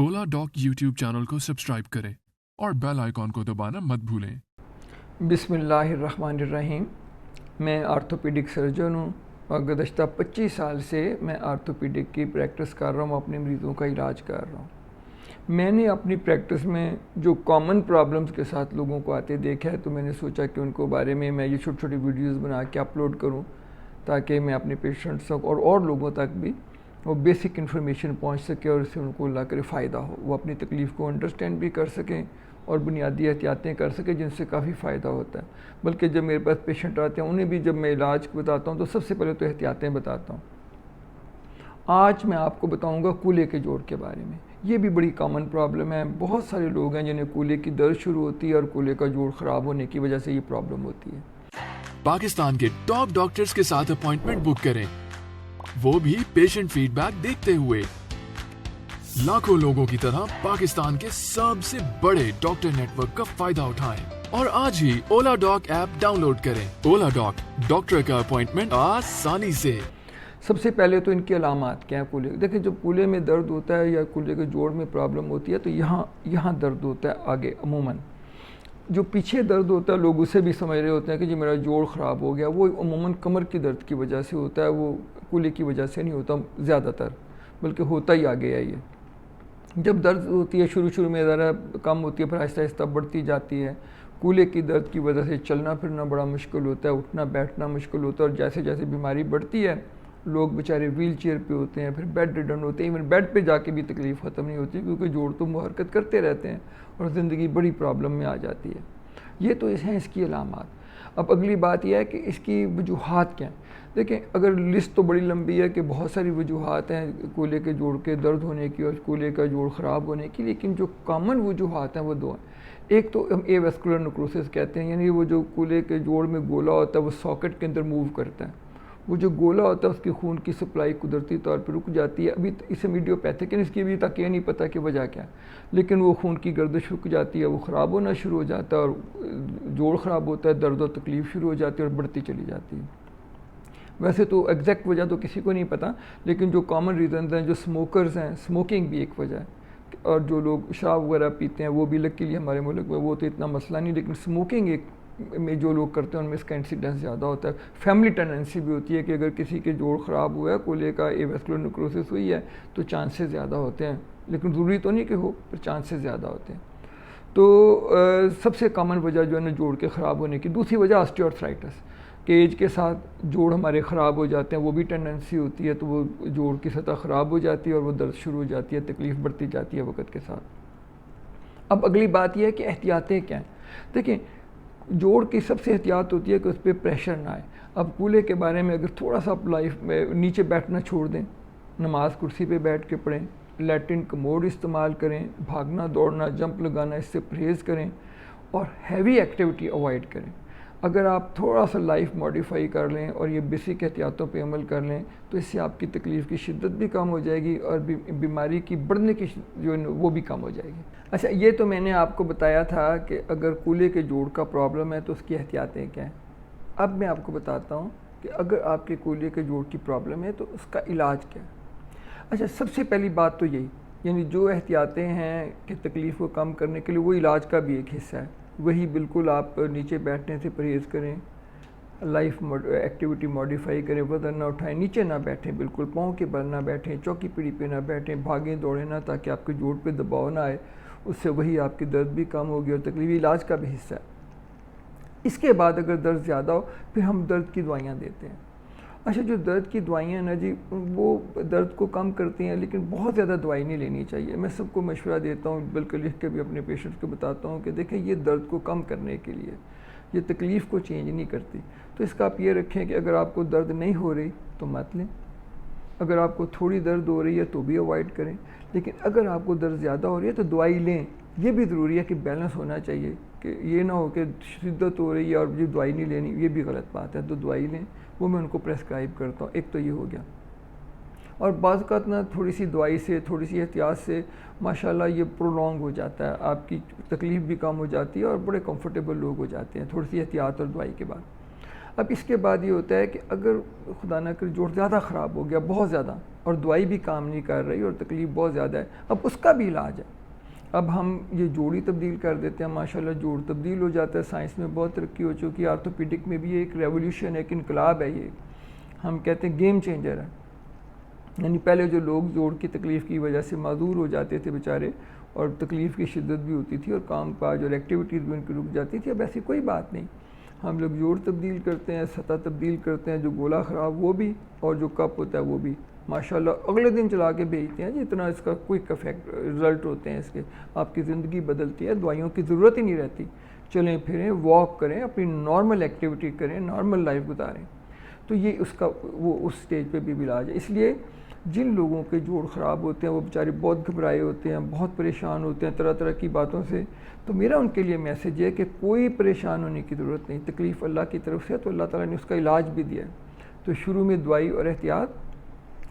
ओला dock YouTube channel को subscribe करें और बेल आइकॉन को दबाना मत भूलें। बिस्मिल्लाहिर्रहमानिर्रहीम। मैं आर्थोपीडिक सर्जन हूँ और गुज़श्ता 25 साल से मैं आर्थोपीडिक की प्रैक्टिस कर रहा हूँ, अपने मरीज़ों का इलाज कर रहा हूँ। मैंने अपनी प्रैक्टिस में जो कॉमन प्रॉब्लम्स के साथ लोगों को आते देखा है, तो मैंने सोचा कि उनको बारे में मैं ये छोटी छोटी वीडियोस बना के अपलोड करूँ, ताकि मैं अपने पेशेंट्स तक और लोगों तक भी वो बेसिक इन्फॉर्मेशन पहुँच सके और इससे उनको अल्लाह करे फ़ायदा हो, वो अपनी तकलीफ़ को अंडरस्टैंड भी कर सकें और बुनियादी एहतियातें कर सकें, जिनसे काफ़ी फ़ायदा होता है। बल्कि जब मेरे पास पेशेंट आते हैं, उन्हें भी जब मैं इलाज बताता हूँ तो सबसे पहले तो एहतियातें बताता हूँ। आज मैं आपको बताऊंगा कूल्हे के जोड़ के बारे में। ये भी बड़ी कॉमन प्रॉब्लम है। बहुत सारे लोग हैं जिन्हें कूल्हे की दर्द शुरू होती है और कूल्हे का जोड़ ख़राब होने की वजह से ये प्रॉब्लम होती है। पाकिस्तान के टॉप डॉक्टर्स के साथ अपॉइंटमेंट बुक करें, वो भी पेशेंट फीडबैक देखते हुए। लाखों लोगों की तरह पाकिस्तान के सबसे बड़े डॉक्टर नेटवर्क का फायदा उठाएं और आज ही ओला डॉक ऐप डाउनलोड करें। ओला डॉक, डॉक्टर का अपॉइंटमेंट आसानी से। सबसे पहले तो इनकी अलामात क्या है कूल्हे। देखिए, जब कूल्हे में दर्द होता है या कूल्हे के जोड़ में प्रॉब्लम होती है तो यहाँ दर्द होता है आगे। अमूमन जो पीछे दर्द होता है, लोग उसे भी समझ रहे होते हैं कि जी मेरा जोड़ ख़राब हो गया, वो अमूमन कमर की दर्द की वजह से होता है, वो कूल्हे की वजह से नहीं होता ज़्यादातर, बल्कि होता ही आगे है। ये जब दर्द होती है शुरू में ज़रा कम होती है, फिर आहिस्ता आहिस्ता बढ़ती जाती है। कूल्हे की दर्द की वजह से चलना फिरना बड़ा मुश्किल होता है, उठना बैठना मुश्किल होता है, और जैसे जैसे बीमारी बढ़ती है लोग बेचारे व्हील चेयर पर होते हैं, फिर बेड रिडन होते हैं। इवन बेड पे जाके भी तकलीफ़ ख़त्म नहीं होती, क्योंकि जोड़ तो हरकत करते रहते हैं और ज़िंदगी बड़ी प्रॉब्लम में आ जाती है। ये तो हैं इसकी अलामात। अब अगली बात यह है कि इसकी वजूहात क्या हैं। देखें, अगर लिस्ट तो बड़ी लंबी है कि बहुत सारी वजूहात हैं कूल्हे के जोड़ के दर्द होने की और कूल्हे का जोड़ ख़राब होने की, लेकिन जो कॉमन वजूहात हैं वो दो हैं। एक तो हम एवास्कुलर नेक्रोसिस कहते हैं, यानी वो जो कूल्हे के जोड़ में गोला होता है वो सॉकेट के अंदर मूव करता है। वो जो गोला होता है उसकी खून की सप्लाई कुदरती तौर पर रुक जाती है। अभी इसे मीडियोपैथिक है, इसकी अभी तक ये नहीं पता कि वजह क्या है, लेकिन वो खून की गर्दिश रुक जाती है, वो ख़राब होना शुरू हो जाता है और जोड़ ख़राब होता है, दर्द और तकलीफ़ शुरू हो जाती है और बढ़ती चली जाती है। वैसे तो एग्जैक्ट वजह तो किसी को नहीं पता, लेकिन जो कॉमन रीज़न हैं, जो स्मोकर्स हैं, स्मोकिंग भी एक वजह है, और जो लोग शराब वगैरह पीते हैं वो भी लकीली हमारे मुल्क में वो तो इतना मसला नहीं, लेकिन स्मोकिंग एक में जो लोग करते हैं उनमें इसका इंसिडेंस ज़्यादा होता है। फैमिली टेंडेंसी भी होती है कि अगर किसी के जोड़ ख़राब हुआ है, कूल्हे का एवास्कुलर नेक्रोसिस हुई है, तो चांसेस ज़्यादा होते हैं, लेकिन ज़रूरी तो नहीं कि हो, पर चांसेस ज़्यादा होते हैं। तो सबसे कॉमन वजह जो है ना जोड़ के ख़राब होने की। दूसरी वजह ऑस्टियोआर्थराइटिस, कि एज के साथ जोड़ हमारे ख़राब हो जाते हैं, वो भी टेंडेंसी होती है, तो वो जोड़ की सतह ख़राब हो जाती है और वो दर्द शुरू हो जाती है, तकलीफ़ बढ़ती जाती है वक्त के साथ। अब अगली बात यह है कि एहतियातें क्या हैं। देखिए, जोड़ की सबसे एहतियात होती है कि उस पर प्रेशर ना आए। अब कूल्हे के बारे में अगर थोड़ा सा लाइफ में नीचे बैठना छोड़ दें, नमाज कुर्सी पे बैठ के पढ़ें, लैट्रिन कमोड इस्तेमाल करें, भागना दौड़ना जंप लगाना इससे परहेज़ करें और हैवी एक्टिविटी अवॉइड करें। अगर आप थोड़ा सा लाइफ मॉडिफाई कर लें और ये बेसिक एहतियातों पे अमल कर लें, तो इससे आपकी तकलीफ़ की शिद्दत भी कम हो जाएगी और बीमारी की बढ़ने की जो है वो भी कम हो जाएगी। अच्छा, ये तो मैंने आपको बताया था कि अगर कूल्हे के जोड़ का प्रॉब्लम है तो उसकी एहतियातें क्या हैं। अब मैं आपको बताता हूँ कि अगर आपके कूल्हे के जोड़ की प्रॉब्लम है तो उसका इलाज क्या है। अच्छा, सबसे पहली बात तो यही, यानी जो एहतियातें हैं कि तकलीफ़ को कम करने के लिए, वो इलाज का भी एक हिस्सा है। वही बिल्कुल आप नीचे बैठने से परहेज़ करें, लाइफ एक्टिविटी मॉडिफाई करें, वज़न ना उठाएं, नीचे ना बैठें, बिल्कुल पाँव के बल ना बैठें, चौकी पीढ़ी पे ना बैठें, भागें दौड़ें ना, ताकि आपके जोड़ पे दबाव ना आए। उससे वही आपकी दर्द भी कम होगी और तकलीफ इलाज का भी हिस्सा है। इसके बाद अगर दर्द ज़्यादा हो, फिर हम दर्द की दवाइयाँ देते हैं। अच्छा, जो दर्द की दवाइयाँ ना जी, वो दर्द को कम करती हैं, लेकिन बहुत ज़्यादा दवाई नहीं लेनी चाहिए। मैं सबको मशवरा देता हूँ, बल्कि लिख के भी अपने पेशेंट्स को बताता हूँ कि देखें, ये दर्द को कम करने के लिए, ये तकलीफ़ को चेंज नहीं करती। तो इसका आप ये रखें कि अगर आपको दर्द नहीं हो रही तो मत लें, अगर आपको थोड़ी दर्द हो रही है तो भी अवॉइड करें, लेकिन अगर आपको दर्द ज़्यादा हो रही है तो दवाई लें। ये भी ज़रूरी है कि बैलेंस होना चाहिए, कि ये ना हो कि शिद्दत हो रही है और ये दवाई नहीं लेनी, ये भी गलत बात है। तो दवाई लें, वो मैं उनको प्रेस्क्राइब करता हूँ। एक तो ये हो गया। और बाज़ औक़ात ना थोड़ी सी दवाई से, थोड़ी सी एहतियात से माशाल्लाह ये प्रोलॉन्ग हो जाता है, आपकी तकलीफ़ भी कम हो जाती है और बड़े कंफर्टेबल लोग हो जाते हैं थोड़ी सी एहतियात और दवाई के बाद। अब इसके बाद ये होता है कि अगर खुदा न करे जोड़ ज़्यादा ख़राब हो गया, बहुत ज़्यादा, और दवाई भी काम नहीं कर रही और तकलीफ़ बहुत ज़्यादा है, अब उसका भी इलाज है। अब हम ये जोड़ी तब्दील कर देते हैं, माशाल्लाह जोड़ तब्दील हो जाता है। साइंस में बहुत तरक्की हो चुकी है, आर्थोपीडिक में भी एक रेवोल्यूशन है, एक इनकलाब है, ये हम कहते हैं गेम चेंजर है। यानी पहले जो लोग जोड़ की तकलीफ़ की वजह से माजूर हो जाते थे बेचारे, और तकलीफ़ की शिद्दत भी होती थी और काम काज और एक्टिविटीज़ भी उनकी रुक जाती थी, अब ऐसी कोई बात नहीं। हम लोग जोड़ तब्दील करते हैं, सतह तब्दील करते हैं, जो गोला ख़राब वो भी और जो कप होता है वो भी माशाल्लाह अगले दिन चला के भेजते हैं। जितना इसका क्विक इफेक्ट रिज़ल्ट होते हैं इसके, आपकी ज़िंदगी बदलती है, दवाइयों की ज़रूरत ही नहीं रहती। चलें फिरें, वॉक करें, अपनी नॉर्मल एक्टिविटी करें, नॉर्मल लाइफ गुजारें, तो ये उसका वो उस स्टेज पे भी इलाज है। इसलिए जिन लोगों के जोड़ ख़राब होते हैं वो बेचारे बहुत घबराए होते हैं, बहुत परेशान होते हैं तरह तरह की बातों से, तो मेरा उनके लिए मैसेज है कि कोई परेशान होने की ज़रूरत नहीं। तकलीफ़ अल्लाह की तरफ से, तो अल्लाह ताला ने उसका इलाज भी दिया है। तो शुरू में दवाई और एहतियात,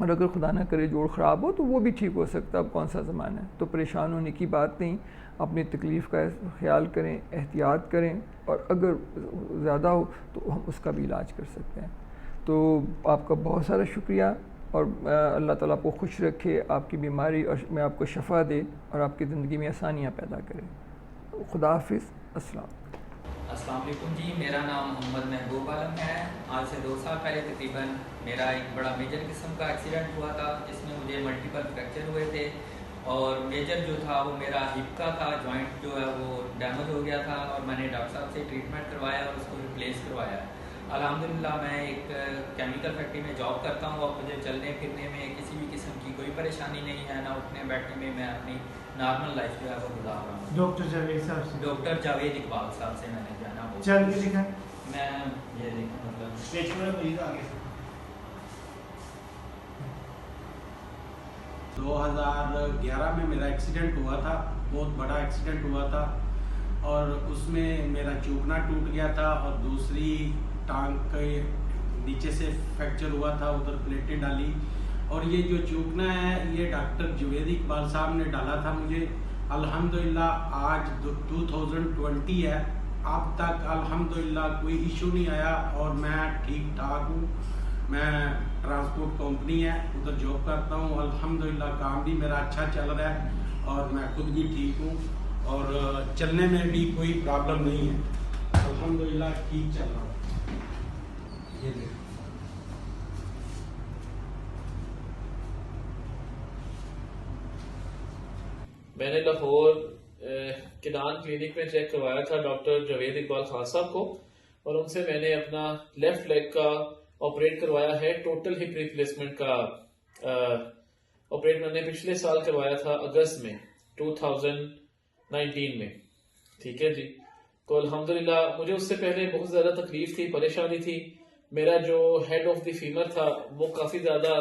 और अगर खुदा ना करे जोड़ ख़राब हो तो वो भी ठीक हो सकता है, अब कौन सा ज़माना है। तो परेशान होने की बात नहीं, अपनी तकलीफ़ का ख्याल करें, एहतियात करें, और अगर ज़्यादा हो तो हम उसका भी इलाज कर सकते हैं। तो आपका बहुत सारा शुक्रिया, और अल्लाह ताला आपको खुश रखे, आपकी बीमारी और में आपको शफ़ा दे और आपकी ज़िंदगी में आसानियाँ पैदा करे। खुदा हाफिज़, अस्सलाम। अस्सलाम वालेकुम जी, मेरा नाम मोहम्मद महबूब आलम है। आज से 2 साल पहले तकरीबन मेरा एक बड़ा मेजर किस्म का एक्सीडेंट हुआ था, जिसमें मुझे मल्टीपल फ्रैक्चर हुए थे, और मेजर जो था वो मेरा हिप का था। जॉइंट जो है वो डैमेज हो गया था, और मैंने डॉक्टर साहब से ट्रीटमेंट करवाया और उसको रिप्लेस करवाया। अल्हम्दुलिल्लाह मैं एक केमिकल फैक्ट्री में जॉब करता हूँ, और मुझे चलने फिरने में किसी भी किस्म की कोई परेशानी नहीं है, ना उठने बैठने में। मैं अपनी नॉर्मल लाइफ जो है वो गुजार रहा हूँ। डॉक्टर जावेद साहब से, डॉक्टर जावेद इकबाल साहब से मैंने जाना हो। चल के दिखा, मैं ये देखूँ मतलब पेट में मरीज आगे से 2011 में मेरा एक्सीडेंट हुआ था, बहुत बड़ा एक्सीडेंट हुआ था, और उसमें मेरा चूकना टूट गया था और दूसरी टांग के नीचे से फ्रैक्चर हुआ था, उधर प्लेटें डाली। और ये जो चूकना है ये डॉक्टर जावेद इकबाल साहब ने डाला था मुझे। अल्हम्दुलिल्लाह आज 2020 है, अब तक अल्हम्दुलिल्लाह कोई इशू नहीं आया, और मैं ठीक ठाक हूँ। मैं ट्रांसपोर्ट कंपनी है उधर जॉब करता हूँ, अल्हम्दुलिल्लाह काम भी मेरा अच्छा चल रहा है, और मैं खुद भी ठीक हूँ, और चलने में भी कोई प्रॉब्लम नहीं है, अल्हम्दुलिल्लाह ठीक चल रहा हूँ। ये देखो, मैंने लाहौर किदान क्लिनिक में चेक करवाया था डॉक्टर जावेद इकबाल खान साहब को, और उनसे मैंने अपना लेफ्ट लेग का ऑपरेट करवाया है। टोटल हिप रिप्लेसमेंट का ऑपरेट मैंने पिछले साल करवाया था अगस्त में 2019 में। ठीक है जी। तो अल्हम्दुलिल्लाह मुझे उससे पहले बहुत ज़्यादा तकलीफ थी, परेशानी थी। मेरा जो हेड ऑफ द फीमर था वो काफ़ी ज़्यादा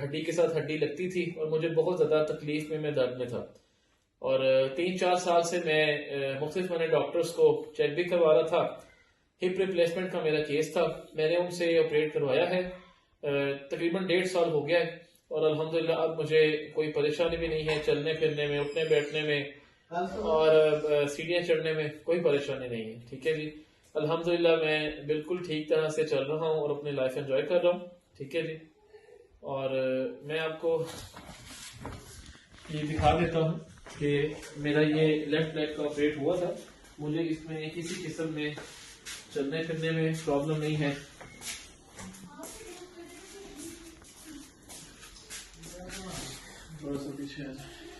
हड्डी के साथ हड्डी लगती थी, और मुझे बहुत ज़्यादा तकलीफ में, मैं दर्द में था। और 3-4 साल से मैं मुख्तलिफ मैंने डॉक्टर्स को चेक भी करवा रहा था। हिप रिप्लेसमेंट का मेरा केस था, मैंने उनसे ऑपरेट करवाया है। तकरीबन 1.5 साल हो गया है, और अल्हम्दुलिल्लाह अब मुझे कोई परेशानी भी नहीं है, चलने फिरने में, उठने बैठने में, और सीढ़ियाँ चढ़ने में कोई परेशानी नहीं है। ठीक है जी। अल्हम्दुलिल्लाह मैं बिल्कुल ठीक तरह से चल रहा हूँ और अपनी लाइफ एंजॉय कर रहा हूँ। ठीक है जी। और मैं आपको ये दिखा देता हूँ कि मेरा ये लेफ्ट लेग का ऑपरेट हुआ था। मुझे इसमें किसी किस्म में चलने फिरने में प्रॉब्लम नहीं है। थोड़ा सा पीछे आ जाए।